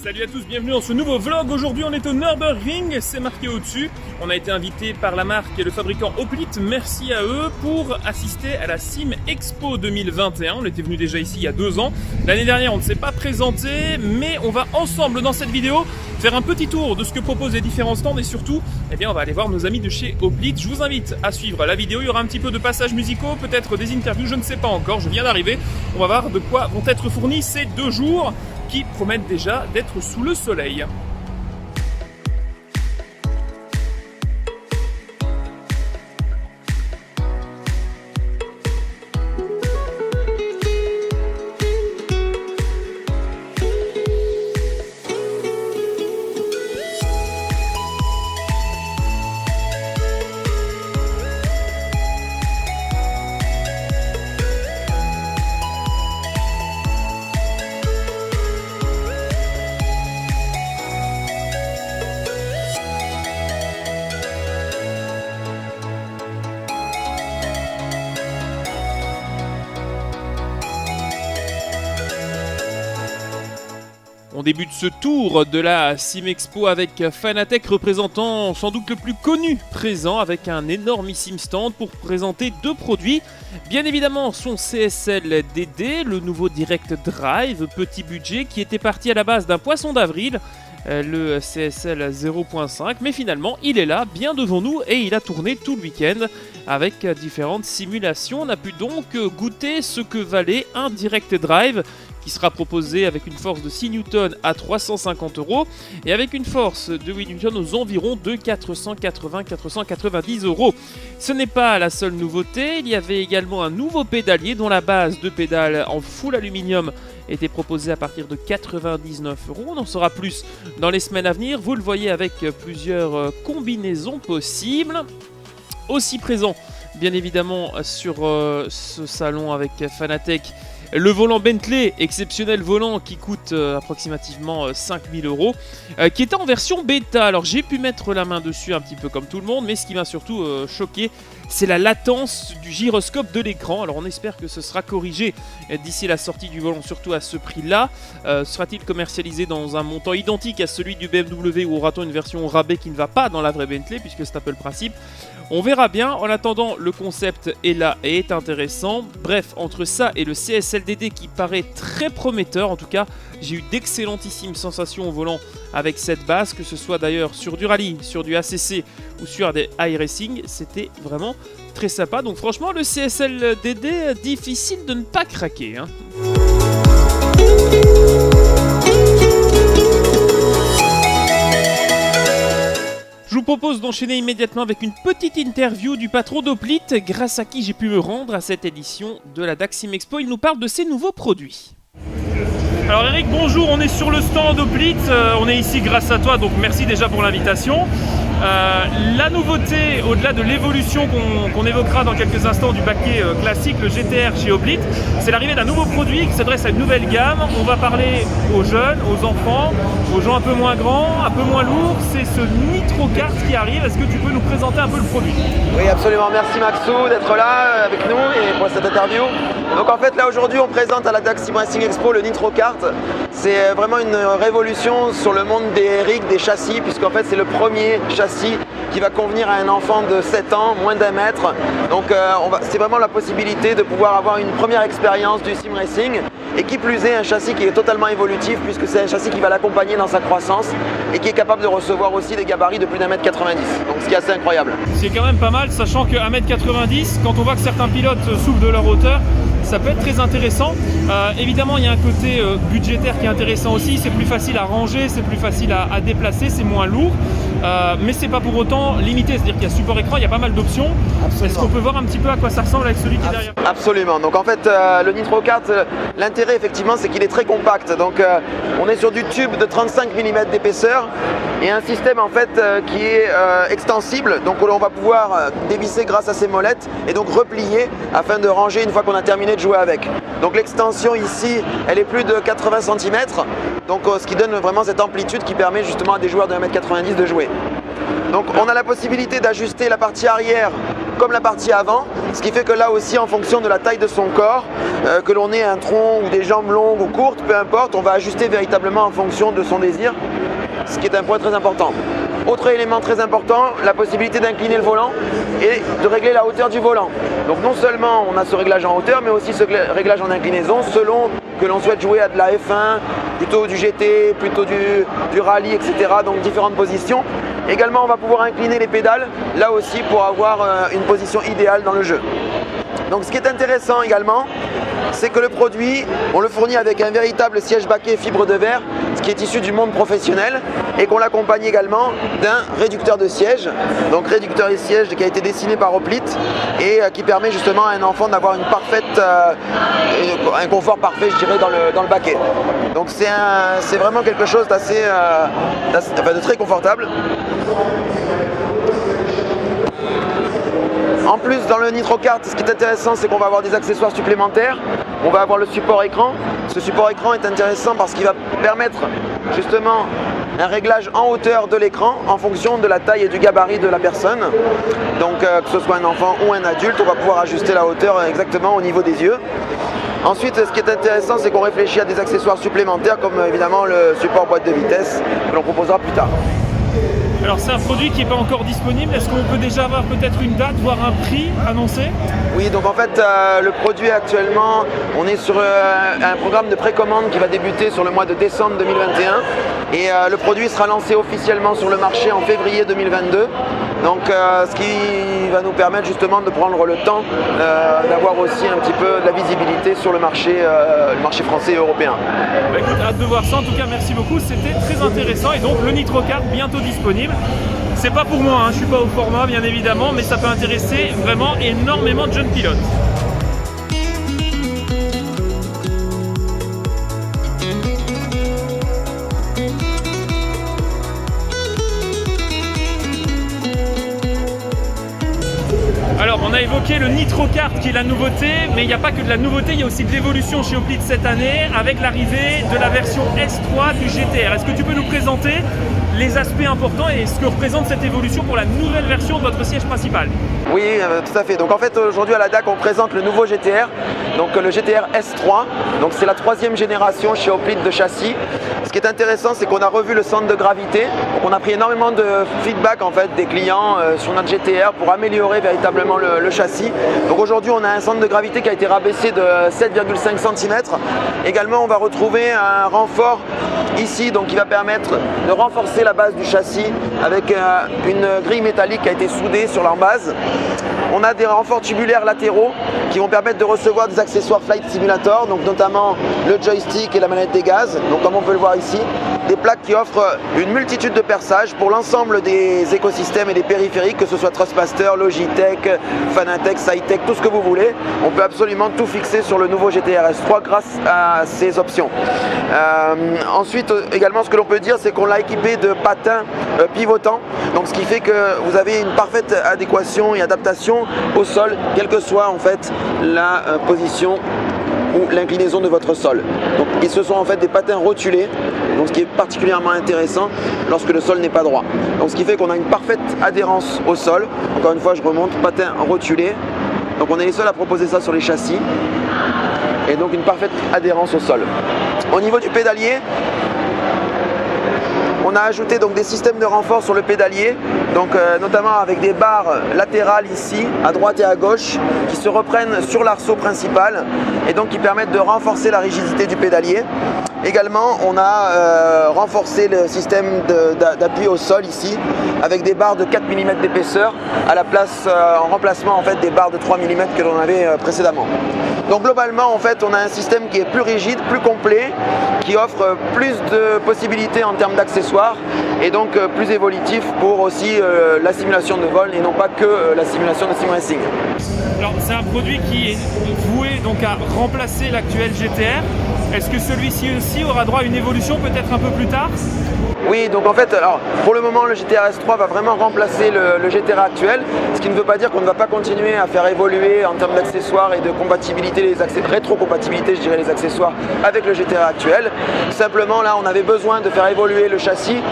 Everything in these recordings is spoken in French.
Salut à tous, bienvenue dans ce nouveau vlog. Aujourd'hui on est au Nürburgring, c'est marqué au-dessus. On a été invité par la marque et le fabricant Hoplite, merci à eux, pour assister à la Sim Expo 2021. On était venu déjà ici il y a 2 ans. L'année dernière on ne s'est pas présenté, mais on va ensemble dans cette vidéo faire un petit tour de ce que proposent les différents stands et surtout, eh bien, on va aller voir nos amis de chez Hoplite. Je vous invite à suivre la vidéo, il y aura un petit peu de passages musicaux, peut-être des interviews, je ne sais pas encore, je viens d'arriver. On va voir de quoi vont être fournis ces 2 jours qui promettent déjà d'être sous le soleil. On débute ce tour de la Sim Expo avec Fanatec, représentant sans doute le plus connu présent, avec un énormissime stand pour présenter 2 produits. Bien évidemment son CSL DD, le nouveau Direct Drive, petit budget, qui était parti à la base d'un poisson d'avril, le CSL 0.5, mais finalement il est là, bien devant nous, et il a tourné tout le week-end avec différentes simulations. On a pu donc goûter ce que valait un Direct Drive, qui sera proposé avec une force de 6 Newton à 350 € et avec une force de 8 Newton aux environs de 480-490 €. Ce n'est pas la seule nouveauté, il y avait également un nouveau pédalier dont la base de pédale en full aluminium était proposée à partir de 99 €. On en saura plus dans les semaines à venir, vous le voyez avec plusieurs combinaisons possibles. Aussi présent bien évidemment sur ce salon avec Fanatec, le volant Bentley, exceptionnel volant qui coûte approximativement 5000 €, qui était en version bêta. Alors j'ai pu mettre la main dessus un petit peu comme tout le monde, mais ce qui m'a surtout choqué, c'est la latence du gyroscope de l'écran. Alors on espère que ce sera corrigé d'ici la sortie du volant, surtout à ce prix-là. Sera-t-il commercialisé dans un montant identique à celui du BMW ou aura-t-on une version rabais qui ne va pas dans la vraie Bentley, puisque c'est un peu le principe? On verra bien. En attendant, le concept est là et est intéressant. Bref, entre ça et le CSL DD qui paraît très prometteur, en tout cas, j'ai eu d'excellentissimes sensations au volant avec cette base, que ce soit d'ailleurs sur du rallye, sur du ACC ou sur des iRacing, c'était vraiment très sympa. Donc franchement, le CSL DD, difficile de ne pas craquer, hein. Je vous propose d'enchaîner immédiatement avec une petite interview du patron d'Hoplite, grâce à qui j'ai pu me rendre à cette édition de la DAX Sim Expo. Il nous parle de ses nouveaux produits. Alors Eric, bonjour, on est sur le stand d'Hoplite, on est ici grâce à toi, donc merci déjà pour l'invitation. La nouveauté, au-delà de l'évolution qu'on évoquera dans quelques instants du baquet classique, le GTR chez Hoplite, c'est l'arrivée d'un nouveau produit qui s'adresse à une nouvelle gamme. On va parler aux jeunes, aux enfants, aux gens un peu moins grands, un peu moins lourds. C'est ce Nitro Kart qui arrive. Est-ce que tu peux nous présenter un peu le produit? Oui, absolument. Merci Maxou d'être là avec nous et pour cette interview. Donc en fait là aujourd'hui on présente à la DAX Sim Racing Expo le Nitro Kart. C'est vraiment une révolution sur le monde des rigs, des châssis, puisqu'en fait c'est le premier châssis qui va convenir à un enfant de 7 ans, moins d'1 mètre. Donc c'est vraiment la possibilité de pouvoir avoir une première expérience du sim racing, et qui plus est un châssis qui est totalement évolutif, puisque c'est un châssis qui va l'accompagner dans sa croissance et qui est capable de recevoir aussi des gabarits de plus d'1 mètre 90. Donc ce qui est assez incroyable. C'est quand même pas mal, sachant que 1 mètre 90, quand on voit que certains pilotes souffrent de leur hauteur, ça peut être très intéressant. Évidemment, il y a un côté budgétaire qui est intéressant aussi. C'est plus facile à ranger, c'est plus facile à déplacer, c'est moins lourd. Mais c'est pas pour autant limité, c'est-à-dire qu'il y a support écran, il y a pas mal d'options. Est-ce qu'on peut voir un petit peu à quoi ça ressemble avec celui qui est derrière? Absolument. Donc en fait, le Nitro Kart, l'intérêt effectivement, c'est qu'il est très compact. Donc on est sur du tube de 35 mm d'épaisseur et un système en fait qui est extensible. Donc on va pouvoir dévisser grâce à ces molettes et donc replier afin de ranger une fois qu'on a terminé de jouer avec. Donc l'extension ici, elle est plus de 80 cm. Donc ce qui donne vraiment cette amplitude qui permet justement à des joueurs de 1 mètre 90 de jouer. Donc on a la possibilité d'ajuster la partie arrière comme la partie avant, ce qui fait que là aussi en fonction de la taille de son corps, que l'on ait un tronc ou des jambes longues ou courtes, peu importe, on va ajuster véritablement en fonction de son désir, ce qui est un point très important. Autre élément très important, la possibilité d'incliner le volant et de régler la hauteur du volant. Donc non seulement on a ce réglage en hauteur, mais aussi ce réglage en inclinaison selon que l'on souhaite jouer à de la F1, plutôt du GT, plutôt du rallye, etc. Donc différentes positions. Également on va pouvoir incliner les pédales, là aussi pour avoir une position idéale dans le jeu. Donc ce qui est intéressant également, c'est que le produit, on le fournit avec un véritable siège baquet fibre de verre, ce qui est issu du monde professionnel, et qu'on l'accompagne également d'un réducteur de siège, donc réducteur de siège qui a été dessiné par Hoplite et qui permet justement à un enfant d'avoir un confort parfait, je dirais, dans le baquet. Donc c'est vraiment quelque chose de très confortable. En plus, dans le NitroKart, ce qui est intéressant, c'est qu'on va avoir des accessoires supplémentaires. On va avoir le support écran. Ce support écran est intéressant parce qu'il va permettre justement un réglage en hauteur de l'écran en fonction de la taille et du gabarit de la personne. Donc que ce soit un enfant ou un adulte, on va pouvoir ajuster la hauteur exactement au niveau des yeux. Ensuite, ce qui est intéressant, c'est qu'on réfléchit à des accessoires supplémentaires comme évidemment le support boîte de vitesse que l'on proposera plus tard. Alors c'est un produit qui n'est pas encore disponible, est-ce qu'on peut déjà avoir peut-être une date, voire un prix annoncé? Oui, donc en fait le produit actuellement, on est sur un programme de précommande qui va débuter sur le mois de décembre 2021 et le produit sera lancé officiellement sur le marché en février 2022. Donc ce qui va nous permettre justement de prendre le temps d'avoir aussi un petit peu de la visibilité sur le marché français et européen. Bah écoute, hâte de voir ça, en tout cas merci beaucoup, c'était très intéressant et donc le NitroKart bientôt disponible. C'est pas pour moi, je suis pas au format bien évidemment, mais ça peut intéresser vraiment énormément de jeunes pilotes. Alors on a évoqué le NitroKart qui est la nouveauté, mais il n'y a pas que de la nouveauté, il y a aussi de l'évolution chez Hoplite cette année avec l'arrivée de la version S3 du GTR. Est-ce que tu peux nous présenter les aspects importants et ce que représente cette évolution pour la nouvelle version de votre siège principal? Oui, tout à fait. Donc en fait aujourd'hui à la DAC on présente le nouveau GTR, donc le GTR S3. Donc c'est la 3e génération chez Hoplite de châssis. Ce qui est intéressant, c'est qu'on a revu le centre de gravité. Donc on a pris énormément de feedback en fait des clients sur notre GTR pour améliorer véritablement le châssis. Donc aujourd'hui on a un centre de gravité qui a été rabaissé de 7,5 cm. Également on va retrouver un renfort ici, donc qui va permettre de renforcer la base du châssis avec une grille métallique qui a été soudée sur leur base. On a des renforts tubulaires latéraux qui vont permettre de recevoir des accessoires Flight Simulator, donc notamment le joystick et la manette des gaz, donc comme on peut le voir ici. Des plaques qui offrent une multitude de perçages pour l'ensemble des écosystèmes et des périphériques, que ce soit Thrustmaster, Logitech, Fanatec, Cytec, tout ce que vous voulez. On peut absolument tout fixer sur le nouveau GTR S3 grâce à ces options. Ensuite, également, ce que l'on peut dire, c'est qu'on l'a équipé de patins pivotants, donc ce qui fait que vous avez une parfaite adéquation et adaptation au sol, quelle que soit en fait la position ou l'inclinaison de votre sol. Donc ils se sont en fait des patins rotulés, donc ce qui est particulièrement intéressant lorsque le sol n'est pas droit. Donc ce qui fait qu'on a une parfaite adhérence au sol. Encore une fois, je remonte, patins rotulés. Donc on est les seuls à proposer ça sur les châssis. Et donc une parfaite adhérence au sol. Au niveau du pédalier, on a ajouté donc des systèmes de renfort sur le pédalier, donc notamment avec des barres latérales ici, à droite et à gauche, qui se reprennent sur l'arceau principal et donc qui permettent de renforcer la rigidité du pédalier. Également, on a renforcé le système d'appui au sol ici, avec des barres de 4 mm d'épaisseur, à la place, en remplacement en fait, des barres de 3 mm que l'on avait précédemment. Donc globalement, en fait, on a un système qui est plus rigide, plus complet, qui offre plus de possibilités en termes d'accessoires et donc plus évolutif pour aussi la simulation de vol et non pas que la simulation de sim racing. Alors c'est un produit qui est voué donc à remplacer l'actuel GTR. Est-ce que celui-ci aussi aura droit à une évolution peut-être un peu plus tard? Oui, donc en fait, alors, pour le moment, le GTR S3 va vraiment remplacer le GTR actuel, ce qui ne veut pas dire qu'on ne va pas continuer à faire évoluer en termes d'accessoires et de compatibilité, rétro-compatibilité, je dirais, les accessoires avec le GTR actuel. Simplement, là, on avait besoin de faire évoluer le châssis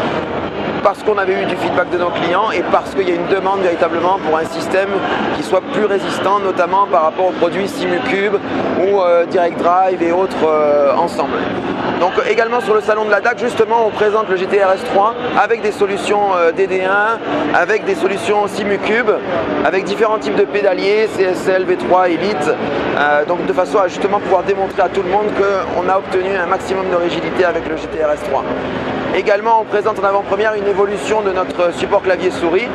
parce qu'on avait eu du feedback de nos clients et parce qu'il y a une demande véritablement pour un système qui soit plus résistant, notamment par rapport aux produits Simucube ou Direct Drive et autres ensemble. Donc également sur le salon de la DAC, justement, on présente le GT RS3 avec des solutions DD1, avec des solutions Simucube, avec différents types de pédaliers, CSL, V3, Elite, donc de façon à justement pouvoir démontrer à tout le monde qu'on a obtenu un maximum de rigidité avec le GT RS3. Également, on présente en avant-première une évolution de notre support clavier-souris,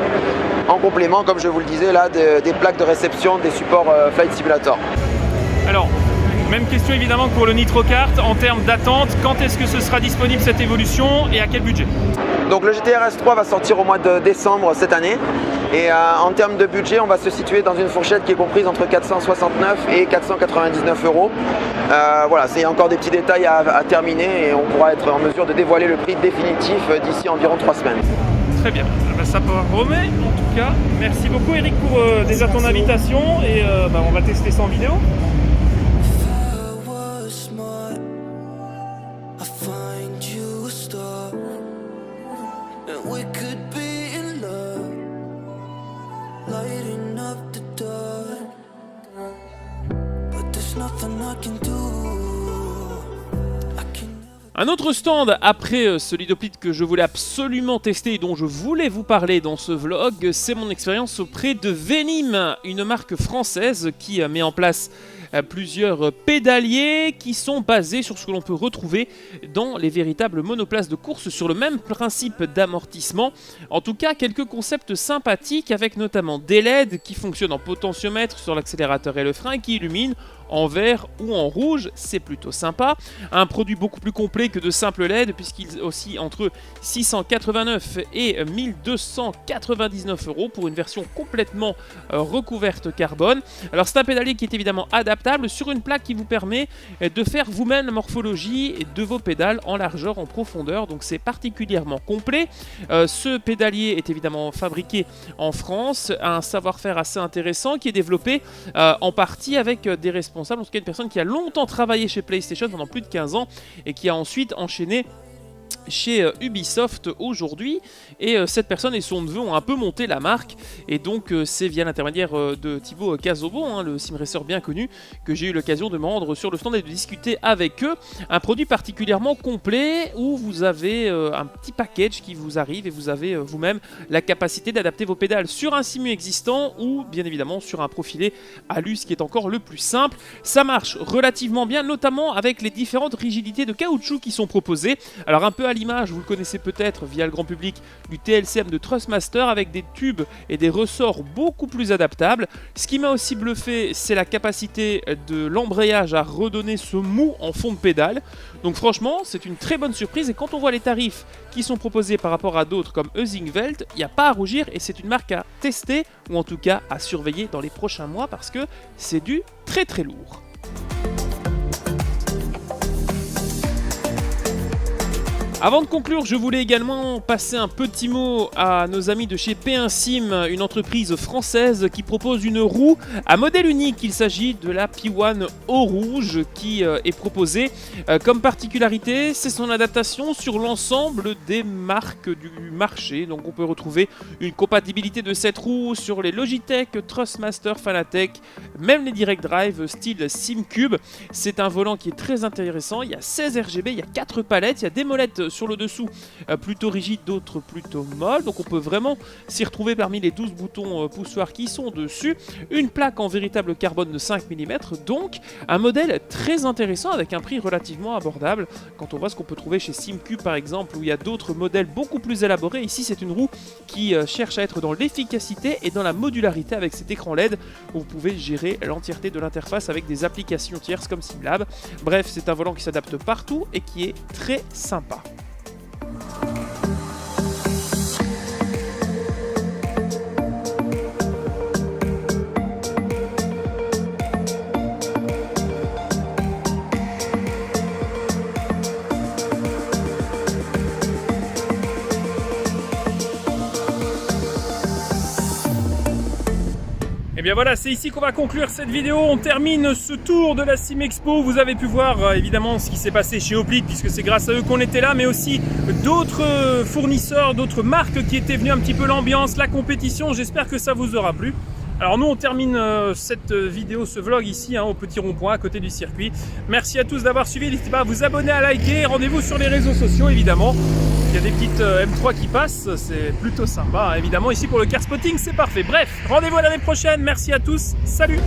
en complément, comme je vous le disais, là, des plaques de réception des supports Flight Simulator. Alors, même question évidemment pour le NitroKart, en termes d'attente, quand est-ce que ce sera disponible cette évolution et à quel budget? Donc le GT RS3 va sortir au mois de décembre cette année et en termes de budget, on va se situer dans une fourchette qui est comprise entre 469 et 499 euros. Voilà, c'est encore des petits détails à terminer et on pourra être en mesure de dévoiler le prix définitif d'ici environ 3 semaines. Très bien, ça promet en tout cas. Merci beaucoup Eric pour déjà ton invitation et on va tester ça en vidéo. Un autre stand après ce Lidoplite que je voulais absolument tester et dont je voulais vous parler dans ce vlog, c'est mon expérience auprès de Venim, une marque française qui met en place plusieurs pédaliers qui sont basés sur ce que l'on peut retrouver dans les véritables monoplaces de course sur le même principe d'amortissement. En tout cas, quelques concepts sympathiques avec notamment des LED qui fonctionnent en potentiomètre sur l'accélérateur et le frein qui illuminent en vert ou en rouge, c'est plutôt sympa. Un produit beaucoup plus complet que de simples LED puisqu'il oscille entre 689 et 1299 euros pour une version complètement recouverte carbone. Alors c'est un pédalier qui est évidemment adaptable sur une plaque qui vous permet de faire vous-même la morphologie de vos pédales en largeur, en profondeur, donc c'est particulièrement complet. Ce pédalier est évidemment fabriqué en France, un savoir-faire assez intéressant qui est développé en partie avec des responsables, en tout cas une personne qui a longtemps travaillé chez PlayStation pendant plus de 15 ans et qui a ensuite enchaîné chez Ubisoft aujourd'hui, et cette personne et son neveu ont un peu monté la marque, et donc c'est via l'intermédiaire de Thibaut Cazobo, le simracer bien connu, que j'ai eu l'occasion de me rendre sur le stand et de discuter avec eux. Un produit particulièrement complet où vous avez un petit package qui vous arrive et vous avez vous-même la capacité d'adapter vos pédales sur un simu existant ou bien évidemment sur un profilé alu, ce qui est encore le plus simple. Ça marche relativement bien, notamment avec les différentes rigidités de caoutchouc qui sont proposées. Alors un peu à l'image, vous le connaissez peut-être via le grand public, du TLCM de Thrustmaster avec des tubes et des ressorts beaucoup plus adaptables. Ce qui m'a aussi bluffé, c'est la capacité de l'embrayage à redonner ce mou en fond de pédale. Donc franchement, c'est une très bonne surprise, et quand on voit les tarifs qui sont proposés par rapport à d'autres comme Eusingveld, il n'y a pas à rougir et c'est une marque à tester ou en tout cas à surveiller dans les prochains mois parce que c'est du très très lourd. Avant de conclure, je voulais également passer un petit mot à nos amis de chez P1 Sim, une entreprise française qui propose une roue à modèle unique. Il s'agit de la P1 Eau Rouge qui est proposée. Comme particularité, c'est son adaptation sur l'ensemble des marques du marché. Donc on peut retrouver une compatibilité de cette roue sur les Logitech, Thrustmaster, Fanatec, même les Direct Drive style Simcube. C'est un volant qui est très intéressant. Il y a 16 RGB, il y a 4 palettes, il y a des molettes sur le dessous plutôt rigides, d'autres plutôt molles, donc on peut vraiment s'y retrouver parmi les 12 boutons poussoirs qui sont dessus. Une plaque en véritable carbone de 5 mm, donc un modèle très intéressant avec un prix relativement abordable quand on voit ce qu'on peut trouver chez Simcube par exemple, où il y a d'autres modèles beaucoup plus élaborés. Ici c'est une roue qui cherche à être dans l'efficacité et dans la modularité avec cet écran LED où vous pouvez gérer l'entièreté de l'interface avec des applications tierces comme SimLab. Bref, c'est un volant qui s'adapte partout et qui est très sympa. Et bien voilà, c'est ici qu'on va conclure cette vidéo. On termine ce tour de la Simexpo. Vous avez pu voir évidemment ce qui s'est passé chez Hoplite, puisque c'est grâce à eux qu'on était là, mais aussi d'autres fournisseurs, d'autres marques qui étaient venus, un petit peu l'ambiance, la compétition. J'espère que ça vous aura plu. Alors nous on termine cette vidéo, ce vlog ici au petit rond-point à côté du circuit. Merci à tous d'avoir suivi, n'hésitez pas à vous abonner, à liker, rendez-vous sur les réseaux sociaux évidemment. Il y a des petites M3 qui passent, c'est plutôt sympa évidemment. Ici pour le car spotting c'est parfait. Bref, rendez-vous à l'année prochaine, merci à tous, salut.